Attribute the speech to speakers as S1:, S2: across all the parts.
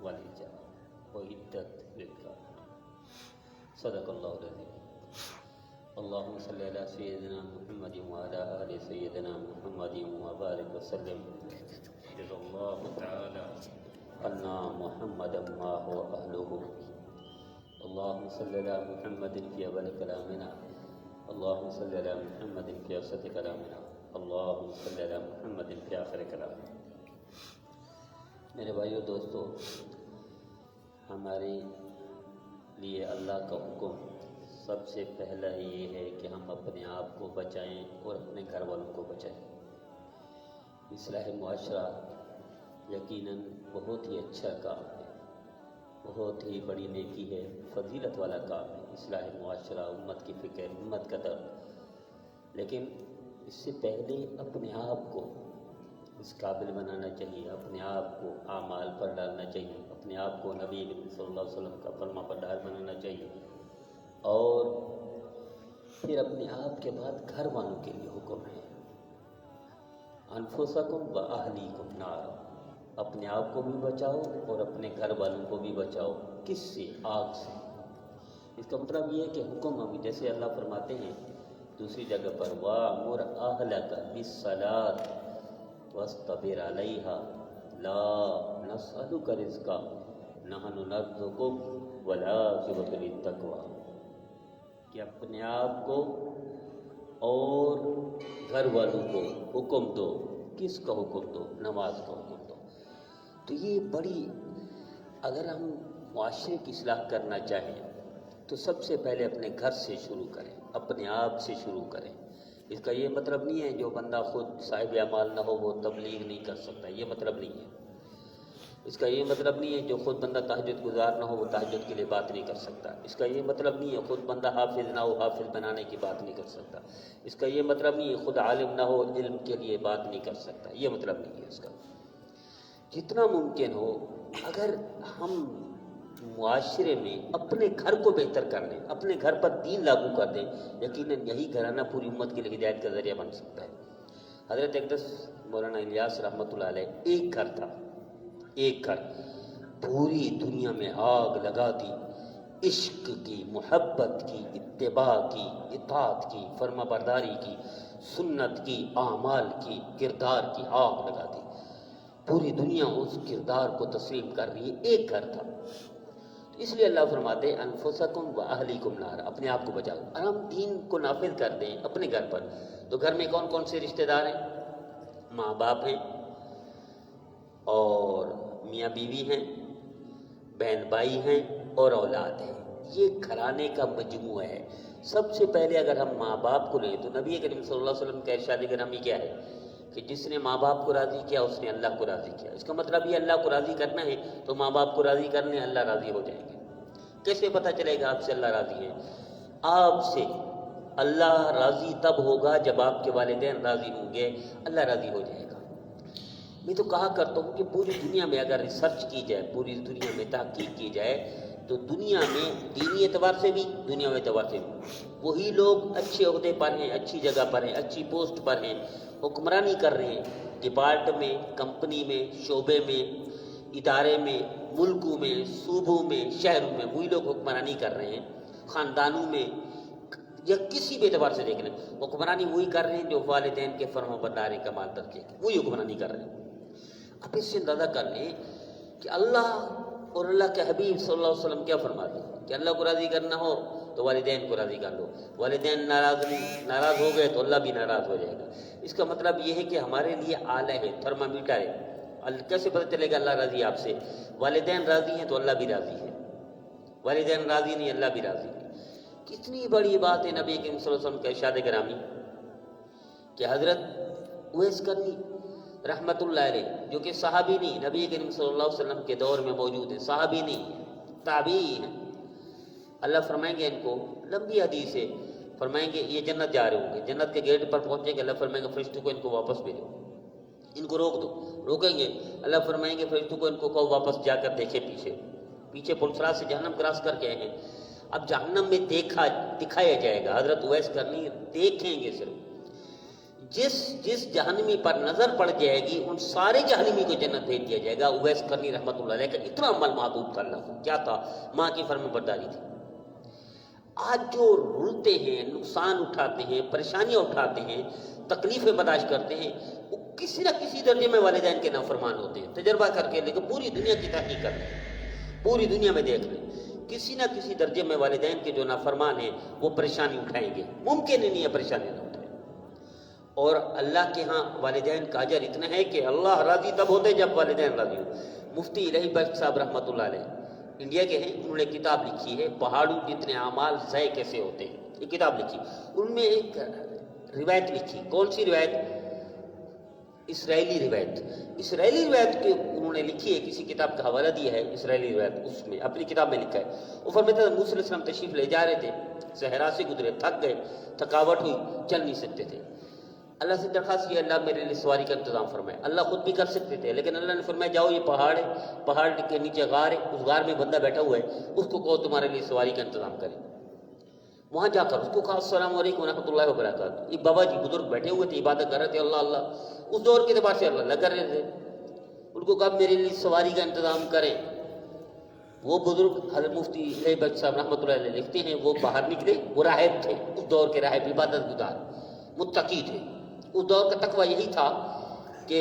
S1: والحجاب وعدت للكافرين صدق الله العظيم اللهم صل على سيدنا محمد وعلى آل سيدنا محمد وبارك وسلم جزا الله تعالى عنا محمدا ما هو أهله اللهم صل على محمد في أول كلامنا اللهم صل على محمد في أوسط كلامنا اللهم صل على محمد في آخر كلامنا. میرے بھائیو دوستو، ہمارے لیے اللہ کا حکم سب سے پہلا یہ ہے کہ ہم اپنے آپ کو بچائیں اور اپنے گھر والوں کو بچائیں. اصلاح معاشرہ یقیناً بہت ہی اچھا کام ہے، بہت ہی بڑی نیکی ہے، فضیلت والا کام ہے. اصلاح معاشرہ، امت کی فکر، امت کا درد، لیکن اس سے پہلے اپنے آپ کو اس قابل بنانا چاہیے، اپنے آپ کو اعمال پر ڈالنا چاہیے، اپنے آپ کو نبی کریم صلی اللہ علیہ وسلم کا فرما بردار بنانا چاہیے، اور پھر اپنے آپ کے بعد گھر والوں کے لیے حکم ہے انفسکم و اہلیکم نارا، اپنے آپ کو بھی بچاؤ اور اپنے گھر والوں کو بھی بچاؤ. کس سے؟ آگ سے. اس کا مطلب یہ ہے کہ حکم ہم جیسے اللہ فرماتے ہیں دوسری جگہ پر وَأْمُرْ أَهْلَكَ بِالصَّلَاةِ وَاصْطَبِرْ عَلَيْهَا لَا نَسْأَلُكَ رِزْقًا نَحْنُ نَرْزُقُكَ وَالْعَاقِبَةُ لِلتَّقْوَىٰ، کہ اپنے آپ کو اور گھر والوں کو حکم دو. کس کا حکم دو؟ نماز کا حکم دو. تو یہ بڑی، اگر ہم معاشرے کی اصلاح کرنا چاہیں تو سب سے پہلے اپنے گھر سے شروع کریں، اپنے آپ سے شروع کریں. اس کا یہ مطلب نہیں ہے جو بندہ خود صاحب اعمال نہ ہو وہ تبلیغ نہیں کر سکتا، یہ مطلب نہیں ہے. اس کا یہ مطلب نہیں ہے جو خود بندہ تہجد گزار نہ ہو وہ تہجد کے لیے بات نہیں کر سکتا. اس کا یہ مطلب نہیں ہے خود بندہ حافظ نہ ہو حافظ بنانے کی بات نہیں کر سکتا. اس کا یہ مطلب نہیں ہے خود عالم نہ ہو علم کے لیے بات نہیں کر سکتا، یہ مطلب نہیں ہے اس کا. جتنا ممکن ہو اگر ہم معاشرے میں اپنے گھر کو بہتر کر لیں، اپنے گھر پر دین لاگو کر دیں، یقیناً یہی گھرانہ پوری امت کے لیے ہدایت کا ذریعہ بن سکتا ہے. حضرت اقدس مولانا الیاس رحمۃ اللہ علیہ ایک گھر تھا، ایک گھر پوری دنیا میں آگ لگا دی، عشق کی، محبت کی، اتباع کی، اطاعت کی، فرما برداری کی، سنت کی، اعمال کی، کردار کی آگ لگا دی. پوری دنیا اس کردار کو تسلیم کر رہی ہے. ایک گھر تھا. اس لیے اللہ فرماتے ہیں انفسکم و اہلیکم نارا، اپنے آپ کو بچاؤ. اور ہم دین کو نافذ کر دیں اپنے گھر پر تو گھر میں کون کون سے رشتہ دار ہیں؟ ماں باپ ہیں، اور میاں بیوی ہیں، بہن بھائی ہیں، اور اولاد ہیں. یہ گھرانے کا مجموعہ ہے. سب سے پہلے اگر ہم ماں باپ کو لیں تو نبی کریم صلی اللہ علیہ وسلم کا ارشاد گرامی کیا ہے کہ جس نے ماں باپ کو راضی کیا اس نے اللہ کو راضی کیا. اس کا مطلب یہ اللہ کو راضی کرنا ہے تو ماں باپ کو راضی کرنے اللہ راضی ہو جائیں گے. کیسے پتہ چلے گا آپ سے اللہ راضی ہے؟ آپ سے اللہ راضی تب ہوگا جب آپ کے والدین راضی ہوں گے، اللہ راضی ہو جائے گا. میں تو کہا کرتا ہوں کہ پوری دنیا میں اگر ریسرچ کی جائے، پوری دنیا میں تحقیق کی جائے تو دنیا میں دینی اعتبار سے بھی دنیاوی اعتبار سے بھی وہی لوگ اچھے عہدے پر ہیں، اچھی جگہ پر ہیں، اچھی پوسٹ پر ہیں، حکمرانی کر رہے ہیں. ڈپارٹ میں، کمپنی میں، شعبے میں، ادارے میں، ملکوں میں، صوبوں میں، شہروں میں وہی لوگ حکمرانی کر رہے ہیں. خاندانوں میں یا کسی بھی اعتبار سے دیکھ لیں حکمرانی وہی کر رہے ہیں جو والدین کے فرما برداری کا مال درجے کے، وہی حکمرانی کر رہے ہیں. اب اس سے اندازہ کر لیں کہ اللہ اور اللہ کے حبیب صلی اللہ علیہ وسلم کیا فرماتے ہیں کہ اللہ کو راضی کرنا ہو تو والدین کو راضی کر لو. والدین ناراض ہو گئے تو اللہ بھی ناراض ہو جائے گا. اس کا مطلب یہ ہے کہ ہمارے لیے آلہ ہے، تھرمامیٹر ہے. کیسے پتہ چلے گا اللہ راضی آپ سے؟ والدین راضی ہیں تو اللہ بھی راضی ہے، والدین راضی نہیں اللہ بھی راضی ہے. کتنی بڑی بات ہے نبی کریم صلی اللہ علیہ وسلم کا ارشاد گرامی کہ حضرت اویس کرنی رحمۃ اللہ علیہ جو کہ صحابی نہیں، نبی کریم صلی اللہ علیہ وسلم کے دور میں موجود ہیں، صحابی نہیں تابعی ہیں. اللہ فرمائیں گے ان کو، لمبی حدیث ہے، فرمائیں گے یہ جنت جا رہے ہوں گے، جنت کے گیٹ پر پہنچیں گے، اللہ فرمائیں گے فرشتوں کو ان کو واپس بھیجو، ان کو روک دو. روکیں گے، اللہ فرمائیں گے فرشتوں کو ان کو کہو واپس جا کر دیکھے پیچھے پلسرات سے جہنم کراس کر کے آئے ہیں. اب جہنم میں دکھایا جائے گا. حضرت اویس کرنی دیکھیں گے، صرف جس جہنمی پر نظر پڑ جائے گی ان سارے جہنمی کو جنت بھیج دیا جائے گا۔ اویس کرنی رحمۃ اللہ علیہ کا اتنا عمل محبوب تھا اللہ کو، کیا تھا؟ ماں کی فرما برداری تھی۔ آج جو رلتے ہیں، نقصان اٹھاتے ہیں، پریشانیاں اٹھاتے ہیں، تکلیفیں برداشت کرتے ہیں، وہ کسی نہ کسی درجے میں والدین کے نافرمان ہوتے ہیں۔ تجربہ کر کے لیکن پوری دنیا کی تحقیق کر لیں، پوری دنیا میں دیکھ لیں، کسی نہ کسی درجے میں والدین کے جو نافرمان ہیں وہ پریشانی اٹھائیں گے، ممکن ہی نہیں ہے پریشانی نہ اٹھائیں۔ اور اللہ کے ہاں والدین کا اجر اتنا ہے کہ اللہ راضی تب ہوتے جب والدین راضی ہو۔ مفتی الہی بخش صاحب رحمۃ اللہ علیہ انڈیا کے ہیں، انہوں نے کتاب لکھی ہے پہاڑوں جتنے اعمال ضائع کیسے ہوتے ہیں، یہ کتاب لکھی۔ ان میں ایک روایت لکھی، کون سی روایت؟ اسرائیلی روایت کے انہوں نے لکھی ہے، کسی کتاب کا حوالہ دیا ہے اسرائیلی روایت، اس میں اپنی کتاب میں لکھا ہے۔ وہ فرماتے ہیں موسیٰ علیہ السلام تشریف لے جا رہے تھے، صحرا سے گزرے، تھک گئے، تھکاوٹ ہوئی، چل نہیں سکتے تھے۔ اللہ سے درخواست کی اللہ میرے لیے سواری کا انتظام فرمائے۔ اللہ خود بھی کر سکتے تھے لیکن اللہ نے فرمایا جاؤ یہ پہاڑ ہے، پہاڑ کے نیچے غار ہے، اس غار میں بندہ بیٹھا ہوا ہے، اس کو کہو تمہارے لیے سواری کا انتظام کرے۔ وہاں جا کر اس کو کہا السلام علیکم ورحمۃ اللہ وبرکاتہ۔ ایک بابا جی بزرگ بیٹھے ہوئے تھے، عبادت کر رہے تھے، اللہ اللہ، اس دور کے اعتبار سے اللہ اللہ کر رہے تھے۔ ان کو کہا میرے لیے سواری کا انتظام کریں۔ وہ بزرگ حضرت مفتی الہی بخش صاحب رحمۃ اللہ علیہ لکھتے ہیں وہ باہر نکلے، وہ راہب تھے، اس دور کے راہب، عبادت گزار، متقی تھے۔ اس دور کا تقویٰ یہی تھا کہ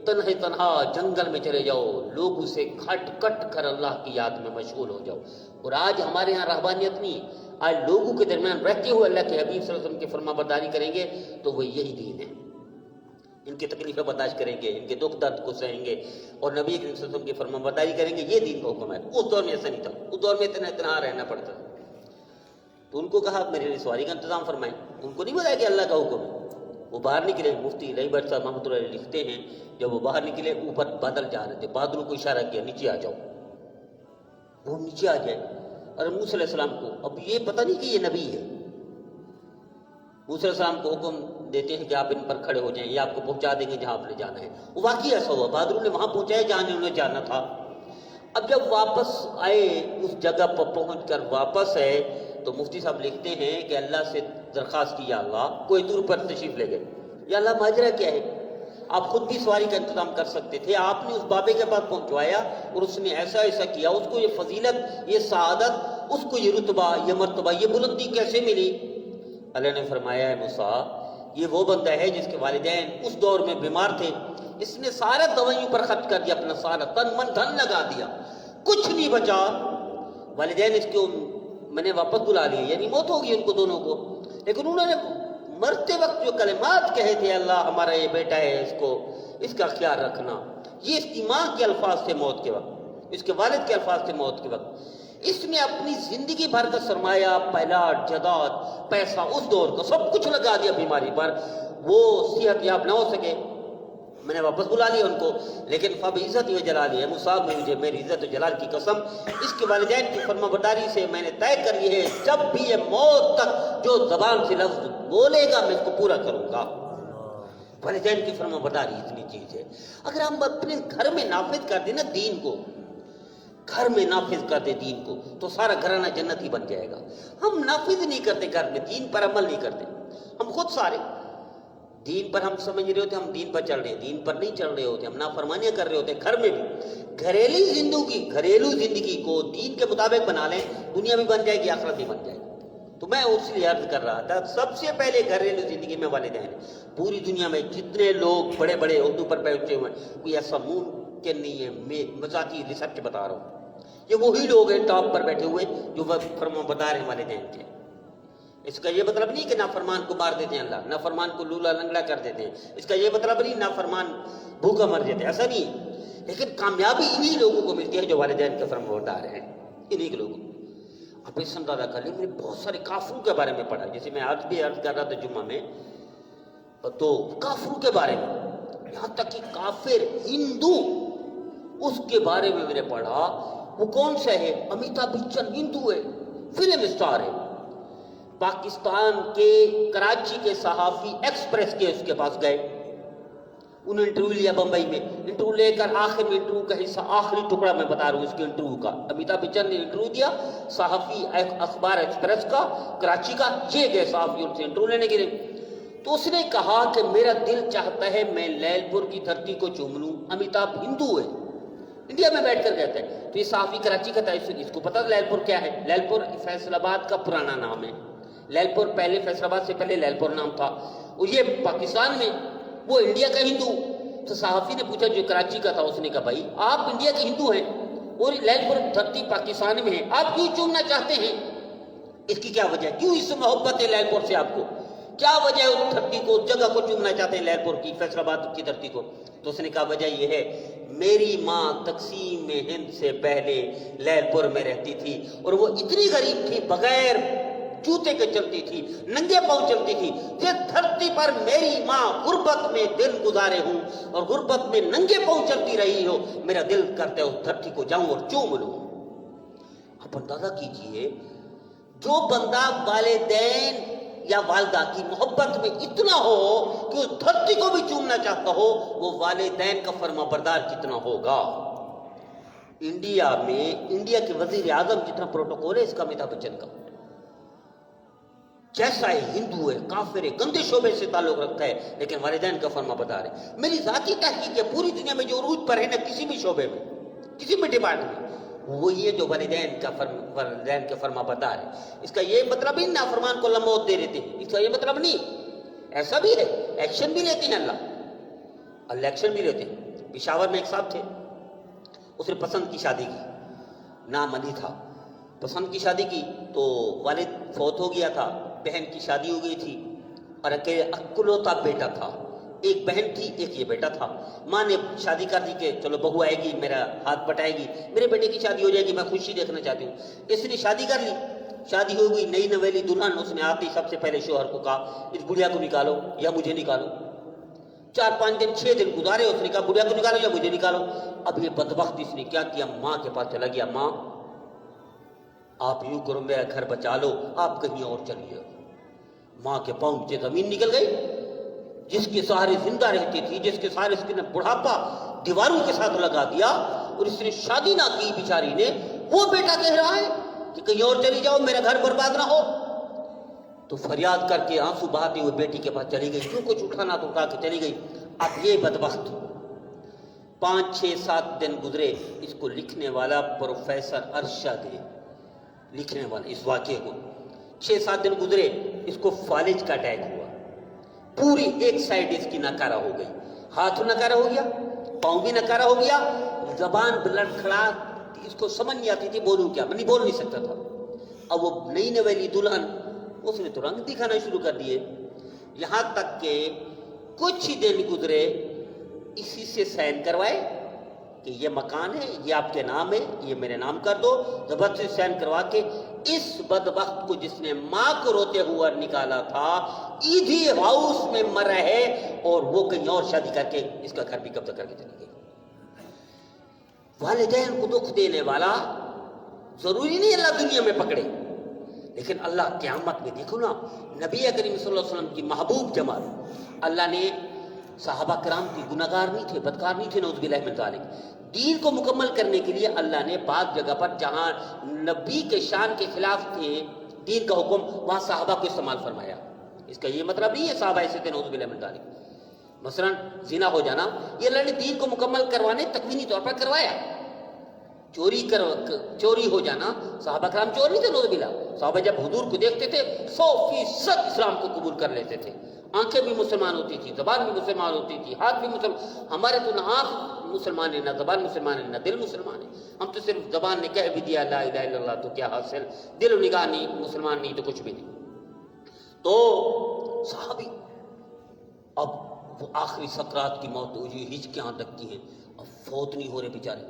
S1: تنہا جنگل میں چلے جاؤ، لوگوں سے کٹ کر اللہ کی یاد میں مشغول ہو جاؤ۔ اور آج ہمارے ہاں رہبانیت نہیں، آج لوگوں کے درمیان رہتے ہوئے اللہ کے حبیب صلی اللہ علیہ وسلم کی فرما برداری کریں گے تو وہ یہی دین ہے۔ ان کی تکلیفیں برداشت کریں گے، ان کے دکھ درد کو سہیں گے اور نبی کریم صلی اللہ علیہ وسلم کی فرما برداری کریں گے، یہ دین کا حکم ہے۔ اس دور میں ایسا نہیں تھا، اس دور میں اتنا رہنا پڑتا تھا۔ تو ان کو کہا میرے لیے سواری کا انتظام فرمائیں۔ ان کو نہیں بتایا کہ اللہ کا حکم ہے۔ وہ باہر نکلے، مفتی الہی بخش صاحب رحمۃ اللہ علیہ لکھتے ہیں جب وہ باہر نکلے اوپر بادل جا رہے تھے، بادلوں کو اشارہ کیا نیچے آ جاؤ، وہ نیچے آ جائے۔ اور موسیٰ علیہ السلام کو اب یہ پتہ نہیں کہ یہ نبی ہے، موسیٰ علیہ السلام کو حکم دیتے ہیں کہ آپ ان پر کھڑے ہو جائیں، یہ آپ کو پہنچا دیں گے جہاں آپ نے جانا ہے۔ وہ واقعی ایسا ہوا، بادلوں نے وہاں پہنچایا جہاں انہیں جانا تھا۔ اب جب واپس آئے، اس جگہ پر پہنچ کر واپس آئے تو مفتی صاحب لکھتے ہیں کہ اللہ سے درخواست کی یا اللہ، کوئی دور پر تشریف لے گئے، یا اللہ ماجرا کیا ہے؟ آپ خود بھی سواری کا انتظام کر سکتے تھے، آپ نے اس بابے کے پاس پہنچوایا اور اس نے ایسا کیا، اس کو یہ فضیلت، یہ سعادت، اس کو یہ رتبہ، یہ مرتبہ، یہ بلندی کیسے ملی؟ اللہ نے فرمایا ہے موسیٰ، یہ وہ بندہ ہے جس کے والدین اس دور میں بیمار تھے، اس نے سارا دوائیوں پر خرچ کر دیا، اپنا سارا تن من دھن لگا دیا، کچھ نہیں بچا۔ والدین اس کو میں نے واپس بلا لیا، یعنی موت ہوگی ان کو دونوں کو، لیکن انہوں نے مرتے وقت جو کلمات کہے تھے، اللہ ہمارا یہ بیٹا ہے، اس کا خیال رکھنا، یہ اس کی ماں کے الفاظ تھے موت کے وقت، اس کے والد کے الفاظ تھے موت کے وقت۔ اس نے اپنی زندگی بھر کا سرمایہ، پہلاٹ، جداد، پیسہ، اس دور کا سب کچھ لگا دیا بیماری پر، وہ صحت یاب نہ ہو سکے، میں نے واپس بلا لیا ان کو، لیکن فب عزت و جلال ہے مصعب میں مجھے میری عزت و جلال کی قسم، اس کے والدین کی فرما برداری سے میں نے طے کر لی ہے، جب بھی یہ موت تک جو زبان سے لفظ بولے گا میں اس کو پورا کروں گا۔ والدین کی فرما برداری اتنی چیز ہے۔ اگر ہم اپنے گھر میں نافذ کر دیں نا دین کو، گھر میں نافذ کر دے دین کو، تو سارا گھرانہ جنت ہی بن جائے گا۔ ہم نافذ نہیں کرتے گھر میں، دین پر عمل نہیں کرتے، ہم خود سارے دین پر ہم سمجھ رہے ہوتے ہم دین پر چل رہے ہیں، دین پر نہیں چل رہے ہوتے، ہم نافرمانیاں کر رہے ہوتے ہیں۔ گھر میں بھی گھریلو زندگی کو دین کے مطابق بنا لیں، دنیا بھی بن جائے گی، آخرت بھی بن جائے گی۔ تو میں اس لیے عرض کر رہا تھا، سب سے پہلے گھریلو زندگی میں والدین ہیں۔ پوری دنیا میں جتنے لوگ بڑے بڑے عہدوں پر بیٹھے ہوئے ہیں، کوئی ایسا ممکن نہیں ہے، میں مذاتی ریسرچ بتا رہا ہوں، یہ وہی لوگ ہیں ٹاپ پر بیٹھے ہوئے جو فرما بردار ہیں والدین کے۔ اس کا یہ مطلب نہیں کہ نافرمان کو مار دیتے ہیں اللہ، نافرمان کو لولا لنگڑا کر دیتے ہیں، اس کا یہ مطلب نہیں نافرمان بھوکا مر جاتے، ایسا نہیں ہے۔ لیکن کامیابی انہی لوگوں کو ملتی ہے جو والدین کے فرما بردار ہیں، انہی کے لوگوں۔ آپ اس اندازہ کر لیں، میں نے بہت سارے کافروں کے بارے میں پڑھا، جیسے میں آج بھی عرض کر رہا تھا جمعہ میں، تو کافروں کے بارے میں، یہاں تک کہ کافر ہندو، اس کے بارے میں میں نے پڑھا۔ وہ کون سا ہے؟ امیتابھ بچن ہندو ہے، فلم اسٹار ہے، پاکستان کے کراچی کے صحافی ایکسپریس کے اس کے پاس گئے، انہوں نے انٹرویو لیا بمبئی میں، انٹرویو لے کر آخر میں انٹرویو کا حصہ، آخری ٹکڑا میں بتا رہا ہوں اس کے انٹرویو کا، امیتابھ بچن نے انٹرویو دیا، صحافی اخبار ایکسپریس کا کراچی کا، یہ گئے صحافی ان سے انٹرویو لینے کے لیے، تو اس نے کہا کہ میرا دل چاہتا ہے میں لیل پور کی دھرتی کو چوم لوں. امیتابھ ہندو ہے, انڈیا میں بیٹھ کر کہتا ہے. تو یہ صحافی کراچی کا تھا, اس کو پتا لیل پور کیا ہے. لیل پور فیصل آباد کا پرانا نام ہے. لیل پور پہلے فیصل آباد سے پہلے لیل پور نام تھا, اور یہ پاکستان میں, وہ انڈیا کا ہندو. تو صحافی نے پوچھا جو کراچی کا تھا, اس نے کہا بھائی آپ انڈیا کے ہندو ہیں اور لیل پور دھرتی پاکستان میں ہے, آپ کیوں چومنا چاہتے ہیں؟ اس کی کیا وجہ ہے, کیوں اس سے محبت ہے لیل پور سے آپ کو, کیا وجہ ہے اس دھرتی کو, اس جگہ کو چومنا چاہتے ہیں لیل پور کی, فیصل آباد کی دھرتی کو؟ تو اس نے کہا وجہ یہ ہے میری ماں تقسیم ہند سے پہلے لیل پور میں رہتی تھی اور وہ اتنی غریب تھی, بغیر جوتے کے چلتی تھی, ننگے پاؤں چلتی تھی. جس دھرتی پر میری ماں غربت میں دن گزارے ہوں اور غربت میں ننگے پاؤں چلتی رہی ہو, میرا دل کرتا ہے اس دھرتی کو جاؤں اور چوم لوں. آپ اندازہ کیجئے, جو بندہ والدین یا والدہ کی محبت میں اتنا ہو کہ اس دھرتی کو بھی چومنا چاہتا ہو, وہ والدین کا فرما بردار کتنا ہوگا. انڈیا میں انڈیا کے وزیر اعظم جتنا پروٹوکول ہے اس کا امیتابھ بچن کا, جیسا ہے, ہندو ہے, کافر ہے, گندے شعبے سے تعلق رکھتا ہے, لیکن والدین کا فرما بردار ہے. میری ذاتی تحقیق ہے, پوری دنیا میں جو عروج پر ہے نا کسی بھی شعبے میں, کسی بھی ڈپارٹمنٹ میں, وہ یہ جو والدین کا فرما بردار ہے. اس کا یہ مطلب ہی نافرمان کو اللہ موت دے دیتے ہیں, اس کا یہ مطلب نہیں. ایسا بھی ہے, ایکشن بھی لیتے ہیں اللہ ایکشن بھی لیتے ہیں. پشاور میں ایک صاحب تھے, اس نے پسند کی شادی کی, نام علی تھا, پسند کی شادی کی تو والد فوت ہو گیا تھا, بہن کی شادی ہو گئی تھی اور اکلوتا بیٹا تھا. ایک بہن تھی, ایک یہ بیٹا تھا. ماں نے شادی کر دی کہ چلو بہو آئے گی, میرا ہاتھ بٹائے گی, میرے بیٹے کی شادی ہو جائے گی, میں خوشی دیکھنا چاہتی ہوں. اس نے شادی کر لی, شادی ہو گئی, نئی نویلی دلہن. اس نے آتے سب سے پہلے شوہر کو کہا اس بڑھیا کو نکالو یا مجھے نکالو. 4-5 دن 6 دن گزارے, اس نے کہا بڑھیا کو نکالو یا مجھے نکالو. اب یہ بدبخت اس نے کیا کیا, ماں کے پاس چلا گیا, ماں آپ یوں کرو, میرا گھر بچا لو, آپ کہیں اور چلیے. ماں کے پاؤں سے زمین نکل گئی. جس کے سہارے زندہ رہتی تھی, جس کے سہارے اس نے بڑھاپا دیواروں کے ساتھ لگا دیا, اور اس نے شادی نہ کی بیچاری نے, وہ بیٹا کہہ رہا ہے کہ کہیں اور چلی جاؤ, میرا گھر برباد نہ ہو. تو فریاد کر کے آنسو بہاتے ہوئے بیٹی کے پاس چلی گئی, جو کچھ اٹھانا تو اٹھا کے چلی گئی. اب یہ بدبخت 5-6-7 دن گزرے, اس کو لکھنے والا پروفیسر ارشد ہے, لکھنے والا اس واقعے کو. 6-7 دن گزرے, اس کو فالج کا اٹیک ہوا, پوری ایک سائڈ اس کی ناکارہ ہو گئی, ہاتھ ناکارہ ہو گیا, پاؤں بھی ناکارہ ہو گیا, زبان لڑکھڑا, اس کو سمجھ نہیں آتی تھی بولوں کیا, میں نہیں بول نہیں سکتا تھا. اب وہ نئی نویلی دلہن, اس نے تو رنگ دکھانا شروع کر دیے, یہاں تک کہ کچھ ہی دن گزرے, اسی سے سائن کروائے کہ یہ مکان ہے, یہ آپ کے نام ہے, یہ میرے نام کر دو. زبردستی سائن کروا کے اس بدبخت کو, جس نے ماں کو روتے ہوا نکالا تھا, ایدھی ہاؤس میں مرا ہے, اور وہ کہیں اور شادی کر کے اس کا گھر بھی قبضہ کر کے چلی گئی. والدین کو دکھ دینے والا ضروری نہیں اللہ دنیا میں پکڑے, لیکن اللہ قیامت میں دیکھو نا, نبی کریم صلی اللہ علیہ وسلم کی محبوب جمال. اللہ نے صحابہ کرام کی گناہگار نہیں تھے, بدکار نہیں تھے, نعوذ باللہ من ذالک. دین کو مکمل کرنے کے لیے اللہ نے بعض جگہ پر جہاں نبی کے شان کے خلاف تھے دین کا حکم, وہاں صحابہ کو استعمال فرمایا. اس کا یہ مطلب نہیں ہے صحابہ ایسے تھے, نعوذ باللہ من ذالک. مثلا زنا ہو جانا, یہ اللہ نے دین کو مکمل کروانے تکوینی طور پر کروایا. چوری ہو جانا, صحابہ کرام چور نہیں تھے, نعوذ باللہ. صحابہ جب حضور کو دیکھتے تھے 100% اسلام کو قبول کر لیتے تھے. آنکھیں بھی مسلمان ہوتی تھی, زبان بھی مسلمان ہوتی تھی, ہاتھ بھی مسلمان. ہمارے تو نہ آنکھ مسلمان ہے, نہ زبان مسلمان ہے, نہ دل مسلمان ہے. ہم تو صرف زبان نے کہہ بھی دیا لا الہ الا اللہ, تو کیا حاصل, دل و نگاہ نہیں, مسلمان نہیں تو کچھ بھی نہیں. تو صحابی اب وہ آخری سکرات کی موت ہوئی, ہچکیاں لگتی ہیں, اب فوت نہیں ہو رہے بیچارے.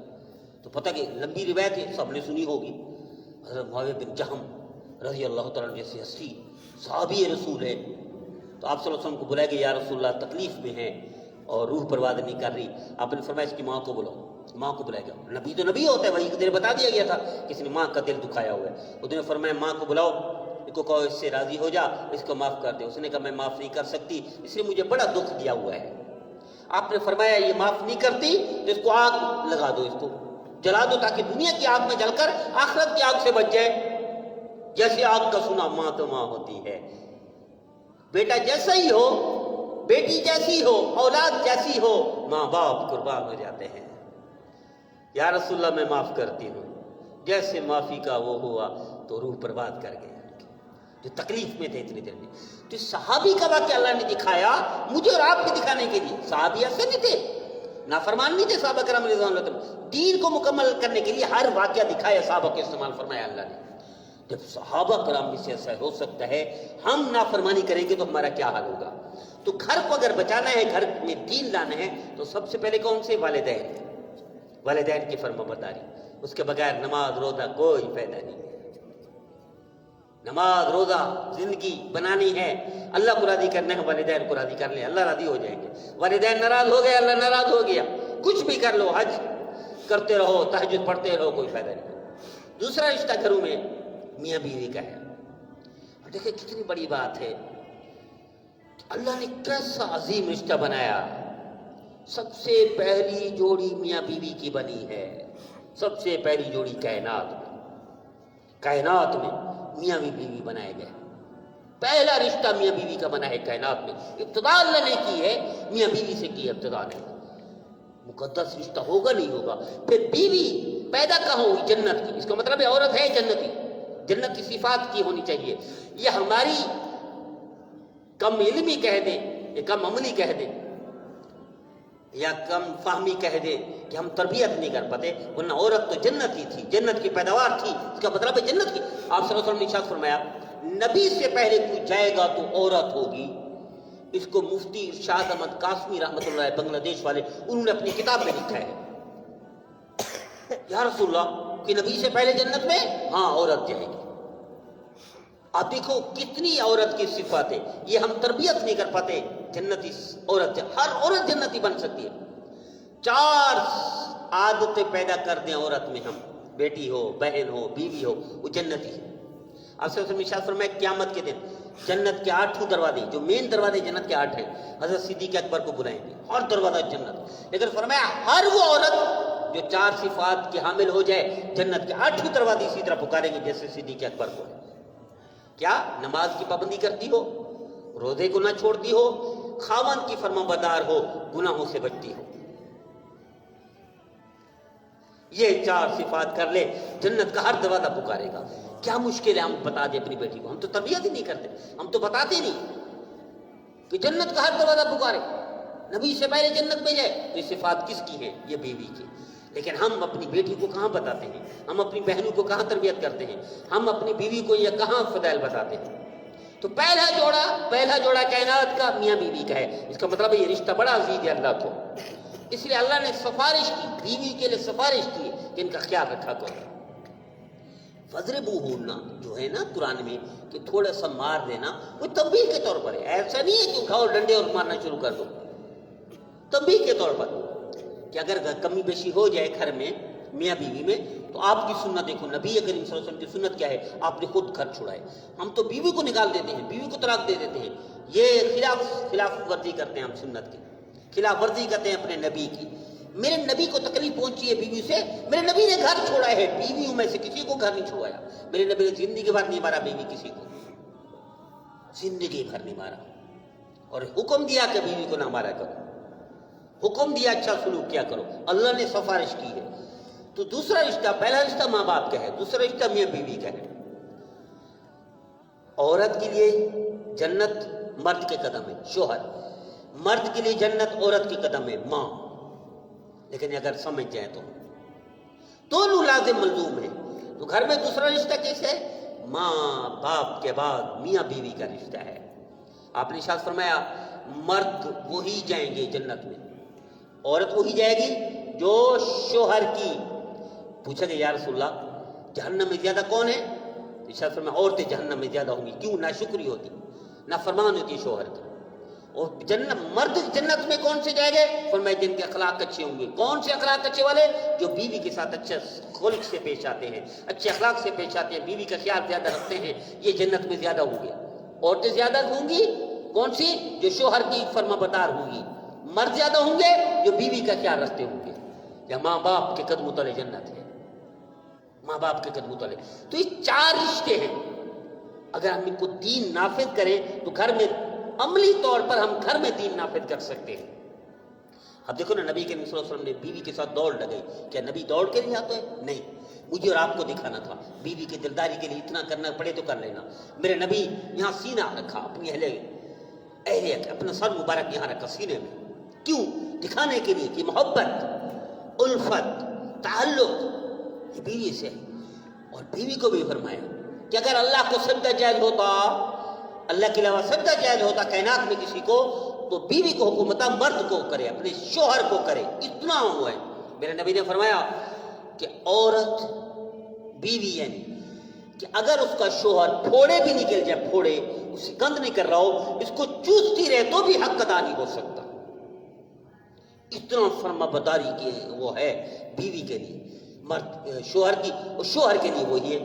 S1: تو پتہ کہ لمبی روایت ہے, سب نے سنی ہوگی. حضرت معاویہ بن جہم رضی اللہ تعالیٰ جیسی ہستی صحابی رسول ہے, تو آپ صلی اللہ علیہ وسلم کو بلائے گئے, یا رسول اللہ تکلیف میں ہیں اور روح پرواز نہیں کر رہی. آپ نے فرمایا اس کی ماں کو بلاؤ. ماں کو بلایا گیا. نبی تو نبی ہوتا ہے, وہی دیر بتا دیا گیا تھا کسی نے ماں کا دل دکھایا ہوا ہے. اس نے فرمایا ماں کو بلاؤ, اس کو کہو اس سے راضی ہو جا, اس کو معاف کر دے. اس نے کہا میں معاف نہیں کر سکتی, اس نے مجھے بڑا دکھ دیا ہوا ہے. آپ نے فرمایا یہ معاف نہیں کرتی تو اس کو آگ لگا دو, اس کو جلا دو, تاکہ دنیا کی آگ میں جل کر آخرت کی آگ سے بچ جائے. جیسے آگ کا سنا ماں تو ماں ہوتی ہے. بیٹا جیسا ہی ہو، بیٹی جیسی ہو، اولاد جیسی ہو، ماں باپ قربان ہو جاتے ہیں۔ یا رسول اللہ میں معاف کرتی ہوں، جیسے معافی کا وہ ہوا تو روح برباد کر گیا، جو تکلیف میں تھے اتنی دیر میں۔ تو صحابی کا واقعہ اللہ نے دکھایا مجھے اور آپ کو دکھانے کے لیے۔ صحابی ایسے نہیں تھے، نافرمان نہیں تھے صحابہ کرام رضوان اللہ عنہم، دین کو مکمل کرنے کے لیے ہر واقعہ دکھایا، صحابہ کو استعمال فرمایا اللہ نے۔ جب صحابہ کرام میں سے ایسا ہو سکتا ہے، ہم نافرمانی کریں گے تو ہمارا کیا حال ہوگا؟ تو گھر کو اگر بچانا ہے، گھر میں دین لانا ہے، تو سب سے پہلے کون سے؟ والدین کی فرمانبرداری۔ اس کے بغیر نماز روزہ کوئی فائدہ نہیں ہے۔ نماز روزہ زندگی بنانی ہے، اللہ کو راضی کرنا ہے، والدین کو راضی کر لیں، اللہ راضی ہو جائیں گے۔ والدین ناراض ہو گئے، اللہ ناراض ہو گیا، کچھ بھی کر لو، حج کرتے رہو، تہجد پڑھتے رہو، کوئی فائدہ نہیں۔ دوسرا رشتہ گھروں میں میاں بیوی کا ہے۔ اور دیکھیں کتنی بڑی بات ہے، اللہ نے کیسا عظیم رشتہ بنایا۔ سب سے پہلی جوڑی میاں بیوی کی بنی ہے، سب سے پہلی جوڑی کائنات میں میاں بیوی بنائے گئے۔ پہلا رشتہ میاں بیوی کا بنا ہے کائنات میں، ابتدا اللہ نے کی ہے میاں بیوی سے کی ہے، ابتدا نے۔ مقدس رشتہ ہوگا نہیں ہوگا۔ پھر بیوی پیدا کہاں ہوئی؟ جنت کی۔ اس کا مطلب ہے عورت ہے جنتی، جنت کی صفات کی ہونی چاہیے۔ یہ ہماری کم علمی کہہ دیں یا کم عملی کہہ دیں یا کم فہمی کہہ دیں کہ ہم تربیت نہیں کر پاتے، ورنہ عورت تو جنت ہی تھی، جنت کی پیداوار تھی۔ اس کا مطلب ہے جنت کی۔ آپ صلی اللہ علیہ وسلم نے ارشاد فرمایا نبی سے پہلے کوئی جائے گا تو عورت ہوگی۔ اس کو مفتی ارشاد احمد قاسمی رحمۃ اللہ علیہ بنگلہ دیش والے، انہوں نے اپنی کتاب میں لکھا ہے، یا رسول اللہ کہ نبی سے پہلے جنت میں ہاں عورت جائے گی۔ آپ دیکھو کتنی عورت کی صفات ہے، یہ ہم تربیت نہیں کر پاتے۔ جنتی عورت، ہر عورت جنتی بن سکتی ہے۔ 4 عادتیں پیدا کر دیں عورت میں ہم، بیٹی ہو، بہن ہو، بیوی ہو، وہ جنتی ہے۔ آپ سے ارشاد فرمایا قیامت کے دن جنت کے 8 دروازے، جو مین دروازے جنت کے 8 ہیں، حضرت صدیق اکبر کو بلائیں گے، ہر دروازہ جنت۔ لیکن فرمایا ہر وہ عورت جو 4 صفات کی حامل ہو جائے، جنت کے 8 دروازے اسی طرح پکاریں گے جیسے صدیق اکبر کو۔ کیا؟ نماز کی پابندی کرتی ہو، روزے کو نہ چھوڑتی ہو، خاوند کی فرمانبردار ہو، گناہوں سے بچتی ہو۔ یہ 4 صفات کر لے، جنت کا ہر دروازہ پکارے گا۔ کیا مشکل ہے ہم بتا دیں اپنی بیٹی کو؟ ہم تو تربیت ہی نہیں کرتے، ہم تو بتاتے نہیں کہ جنت کا ہر دروازہ پکارے، نبی سے پہلے جنت میں جائے۔ تو یہ صفات کس کی ہیں؟ یہ بیوی کی۔ لیکن ہم اپنی بیٹی کو کہاں بتاتے ہیں؟ ہم اپنی بہنوں کو کہاں تربیت کرتے ہیں؟ ہم اپنی بیوی کو یہ کہاں فضائل بتاتے ہیں؟ تو پہلا جوڑا کائنات کا میاں بیوی کا ہے۔ اس کا مطلب ہے یہ رشتہ بڑا عزیز ہے اللہ کو، اس لیے اللہ نے سفارش کی، بیوی کے لیے سفارش کی کہ ان کا خیال رکھا کرو۔ فَضْرِبُوهُنَّ جو ہے نا قرآن میں کہ تھوڑا سا مار دینا، وہ تنبیہ کے طور پر ہے، ایسا نہیں ہے کہ اٹھاؤ ڈنڈے اور مارنا شروع کر دو، تنبیہ کے طور پر کہ اگر کمی بیشی ہو جائے گھر میں میاں بیوی میں تو آپ کی سنت دیکھو، نبی کریم صلی اللہ علیہ وسلم کی سنت کیا ہے؟ آپ نے خود گھر چھڑائے۔ ہم تو بیوی کو نکال دیتے ہیں، بیوی کو طلاق دے دیتے ہیں، یہ خلاف ورزی کرتے ہیں، ہم سنت کی خلاف ورزی کرتے ہیں اپنے نبی کی۔ میرے نبی کو تکلیف پہنچی ہے بیوی سے، میرے نبی نے گھر چھوڑا ہے، بیویوں میں سے کسی کو گھر نہیں چھوڑایا۔ میرے نبی نے زندگی بھر نہیں مارا بیوی کسی کو، زندگی بھر نہیں مارا، اور حکم دیا کہ بیوی کو نہ مارا کرو، حکم دیا اچھا سلوک کیا کرو، اللہ نے سفارش کی ہے۔ تو دوسرا رشتہ، پہلا رشتہ ماں باپ کا ہے، دوسرا رشتہ میاں بیوی کا ہے۔ عورت کے لیے جنت مرد کے قدم ہے، شوہر، مرد کے لیے جنت عورت کے قدم ہے، ماں۔ لیکن اگر سمجھ جائیں تو دونوں لازم ملزوم ہیں۔ تو گھر میں دوسرا رشتہ کیسے ہے؟ ماں باپ کے بعد میاں بیوی کا رشتہ ہے۔ آپ نے ارشاد فرمایا مرد وہی جائیں گے جنت میں، عورت وہی جائے گی جو شوہر کی۔ پوچھا کہ یا رسول اللہ جہنم میں زیادہ کون ہے؟ ارشاد فرمایا عورتیں جہنم میں زیادہ ہوں گی۔ کیوں؟ ناشکری ہوتی، نافرمان ہوتی شوہر کی۔ اور مرد جنت میں کون سے جائیں گے؟ فرمایا جن کے اخلاق اچھے ہوں گے۔ کون سے اخلاق اچھے والے؟ جو بیوی کے ساتھ اچھے خلق سے پیش آتے ہیں، اچھے اخلاق سے پیش آتے ہیں، بیوی کا خیال زیادہ رکھتے ہیں، یہ جنت میں زیادہ ہوں گے۔ عورتیں زیادہ ہوں گی کون سی؟ جو شوہر کی فرما بردار ہوں گی۔ مرد زیادہ ہوں گے جو بیوی کا خیال رکھتے ہوں گے۔ یا ماں باپ کے قدموں تلے جنت ہے، ماں باپ کے قدموں تلے۔ تو یہ 4 رشتے ہیں، اگر ہم ان کو دین نافذ کریں تو گھر میں عملی طور پر ہم گھر میں دین نافذ کر سکتے ہیں. اب دیکھو نا، نبی کریم صلی اللہ علیہ وسلم نے بیوی کے ساتھ دوڑ لگائی. کیا نبی دوڑ کے نہیں آتا ہے؟ نہیں، مجھے اور آپ کو دکھانا تھا. بیوی کی دلداری کے لیے اتنا کرنا پڑے تو کر لینا. میرے نبی یہاں سینہ رکھا، اپنی اہلیہ اپنا سر مبارک یہاں رکھا سینے میں. کیوں؟ دکھانے کے لیے کہ محبت، الفت، تعلق یہ بیوی سے ہے. اور بیوی کو بھی فرمایا کہ اگر اللہ کو سجدہ جائز ہوتا، اللہ کے علاوہ سجدہ جائز ہوتا کائنات میں کسی کو، تو بیوی کو حکم تھا مرد کو کرے، اپنے شوہر کو کرے. اتنا ہوا ہے. میرے نبی نے فرمایا کہ عورت بیوی یعنی کہ اگر اس کا شوہر پھوڑے بھی نکل جائے، پھوڑے اس سے گند نہیں کر رہا ہو، اس کو چوستی رہے تو بھی حق ادا نہیں ہو سکتا. اتنا فرما برداری کی وہ ہے بیوی کے لیے. مرد شوہر کی، اور شوہر کے لیے وہی ہے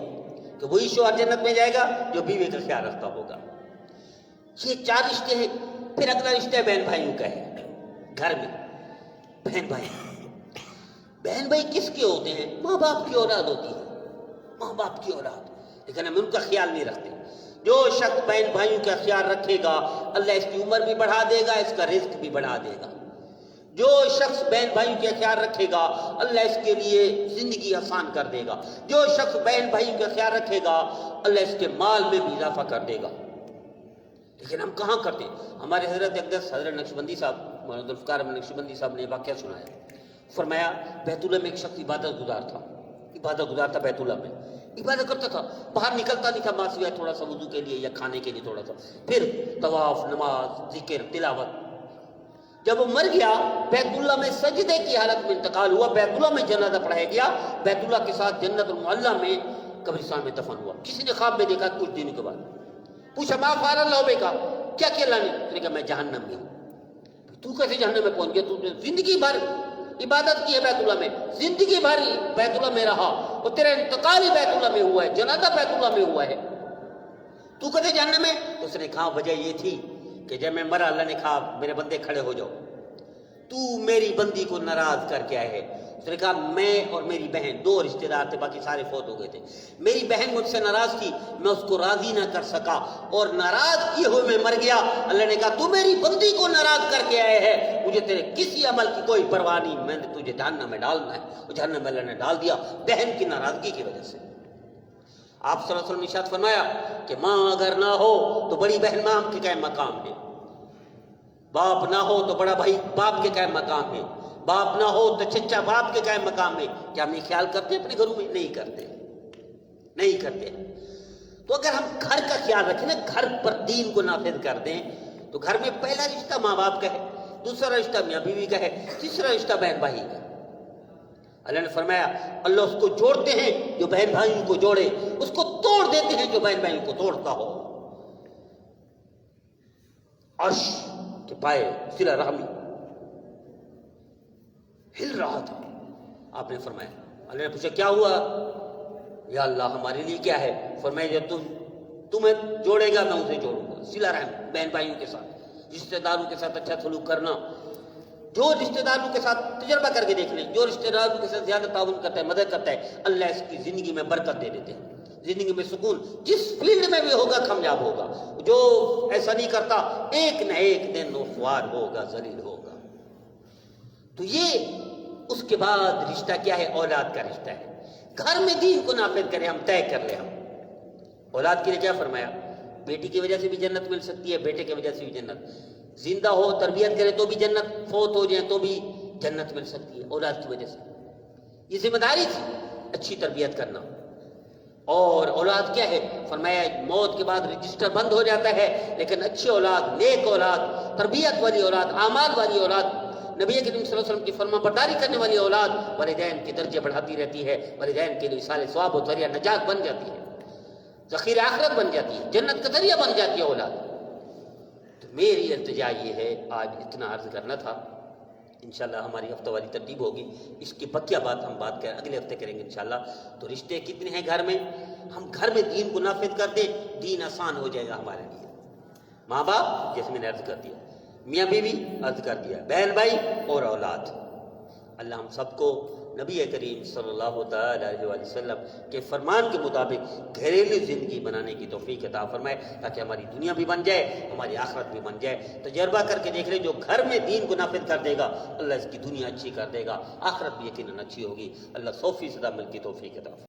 S1: کہ وہی شوہر جنت میں جائے گا جو بیوی کا خیال رکھتا ہوگا. یہ 4 رشتے ہیں. پھر اگلا رشتہ بہن بھائیوں کا ہے. گھر میں بہن بھائی، بہن بھائی کس کے ہوتے ہیں؟ ماں باپ کی اولاد ہوتی ہے، ماں باپ کی اولاد. لیکن ہم ان کا خیال نہیں رکھتے. جو شخص بہن بھائیوں کا خیال رکھے گا، اللہ اس کی عمر بھی بڑھا دے گا، اس کا رزق بھی بڑھا دے گا. جو شخص بہن بھائیوں کا خیال رکھے گا، اللہ اس کے لیے زندگی آسان کر دے گا. جو شخص بہن بھائیوں کا خیال رکھے گا، اللہ اس کے مال میں بھی اضافہ کر دے گا. لیکن ہم کہاں کرتے ہیں؟ ہمارے حضرت اقدس حضرت نقشبندی صاحب، مولانا ذوالفقار احمد نقشبندی صاحب نے واقعہ سنایا. فرمایا بیت اللہ میں ایک شخص عبادت گزار تھا. عبادت گزار تھا بیت اللہ میں، عبادت کرتا تھا، باہر نکلتا نہیں تھا ماں سوائے تھوڑا سا وضو کے لیے یا کھانے کے لیے تھوڑا سا، پھر طواف، نماز، ذکر، تلاوت. جب وہ مر گیا، بیت اللہ میں سجدے کی حالت میں انتقال ہوا. بیت اللہ میں جنازہ پڑھایا گیا، بیت اللہ کے ساتھ جنت المعلی میں قبرستان میں دفن ہوا. کسی نے خواب میں دیکھا کچھ دنوں کے بعد. پوچھا ما فعل اللہ بک، کیا کیا اللہ نے؟ اس نے کہا میں جہنم میں ہوں. تو کیسے جہنم میں پہنچ گیا؟ تو نے زندگی بھر عبادت کی ہے بیت اللہ میں، زندگی بھر بیت اللہ میں رہا، اور تیرا انتقال ہی بیت اللہ میں ہوا ہے، جنازہ بیت اللہ میں ہوا ہے، تو کیسے جہنم میں؟ تو اس نے کہا وجہ یہ تھی کہ جب میں مرا، اللہ نے کہا میرے بندے کھڑے ہو جاؤ، تو میری بندی کو ناراض کر کے آئے ہے. اس نے کہا میں اور میری بہن 2 رشتے دار تھے، باقی سارے فوت ہو گئے تھے. میری بہن مجھ سے ناراض تھی، میں اس کو راضی نہ کر سکا اور ناراض کیے ہوئے میں مر گیا. اللہ نے کہا تو میری بندی کو ناراض کر کے آئے ہے، مجھے تیرے کسی عمل کی کوئی پرواہ نہیں، میں نے تجھے جہنم میں ڈالنا ہے. اور جہنم میں اللہ نے ڈال دیا بہن کی ناراضگی کی وجہ سے. آپ صلی اللہ علیہ وسلم نے ارشاد فرمایا کہ ماں اگر نہ ہو تو بڑی بہن ماں کے قائم مقام ہے، باپ نہ ہو تو بڑا بھائی باپ کے قائم مقام ہے، باپ نہ ہو تو چچا باپ کے قائم مقام ہے. کیا ہم یہ خیال کرتے ہیں اپنے گھروں میں؟ نہیں کرتے، نہیں کرتے. تو اگر ہم گھر کا خیال رکھیں نا، گھر پر دین کو نافذ کر دیں، تو گھر میں پہلا رشتہ ماں باپ کا ہے، دوسرا رشتہ میاں بیوی کا ہے، تیسرا رشتہ بہن بھائی کا. اللہ نے فرمایا اللہ اس کو جوڑتے ہیں جو بہن بھائیوں کو جوڑے، اس کو توڑ دیتے ہیں جو بہن بھائیوں کو توڑتا ہو. عرش کے پائے صلہ رحمی ہل رہا تھا. آپ نے فرمایا، اللہ نے پوچھا کیا ہوا یا اللہ ہمارے لیے کیا ہے؟ فرمایا جو تمہیں جوڑے گا میں اسے جوڑوں گا. صلہ رحم، بہن بھائیوں کے ساتھ، رشتہ داروں کے ساتھ اچھا سلوک کرنا. جو رشتہ داروں کے ساتھ تجربہ کر کے دیکھ لیں، جو رشتہ داروں کے ساتھ زیادہ تعاون کرتا ہے، مدد کرتا ہے، اللہ اس کی زندگی میں برکت دے دیتے ہیں، زندگی میں سکون. جس فیلڈ میں بھی ہوگا کامیاب ہوگا. جو ایسا نہیں کرتا ایک نہ ایک دن وہ خوار ہوگا، ذلیل ہوگا. تو یہ اس کے بعد رشتہ کیا ہے؟ اولاد کا رشتہ ہے. گھر میں دین کو نافذ کریں، ہم طے کر لیں. ہم اولاد کے لیے کیا فرمایا؟ بیٹی کی وجہ سے بھی جنت مل سکتی ہے، بیٹے کی وجہ سے بھی جنت. زندہ ہو تربیت کرے تو بھی جنت، فوت ہو جائیں تو بھی جنت مل سکتی ہے اولاد کی وجہ سے. یہ ذمہ داری تھی اچھی تربیت کرنا. اور اولاد کیا ہے؟ فرمایا موت کے بعد رجسٹر بند ہو جاتا ہے، لیکن اچھی اولاد، نیک اولاد، تربیت والی اولاد، اعمال والی اولاد، نبی کریم صلی اللہ علیہ وسلم کی فرما برداری کرنے والی اولاد والدین کے درجے بڑھاتی رہتی ہے، والدین کے لیے سارے ثواب و ذریعہ نجات بن جاتی ہے، ذخیرہ آخرت بن جاتی ہے، جنت کا ذریعہ بن جاتی ہے اولاد. تو میری التجا یہ ہے، آج اتنا عرض کرنا تھا. انشاءاللہ ہماری ہفتہ والی ترتیب ہوگی، اس کی بقیہ بات ہم بات کریں اگلے ہفتے کریں گے انشاءاللہ. تو رشتے کتنے ہیں گھر میں؟ ہم گھر میں دین کو نافذ کر دیں، دین آسان ہو جائے گا ہمارے لیے. ماں باپ جیسے میں نے عرض کر دیا، میاں بیوی عرض کر دیا، بہن بھائی اور اولاد. اللہ ہم سب کو نبی کریم صلی اللہ تعالیٰ علیہ وسلم کے فرمان کے مطابق گھریلو زندگی بنانے کی توفیق عطا فرمائے، تاکہ ہماری دنیا بھی بن جائے، ہماری آخرت بھی بن جائے۔ تجربہ کر کے دیکھ لیں، جو گھر میں دین کو نافذ کر دے گا اللہ اس کی دنیا اچھی کر دے گا، آخرت بھی یقیناً اچھی ہوگی۔ اللہ 100% عمل کی توفیق عطا فرمائے۔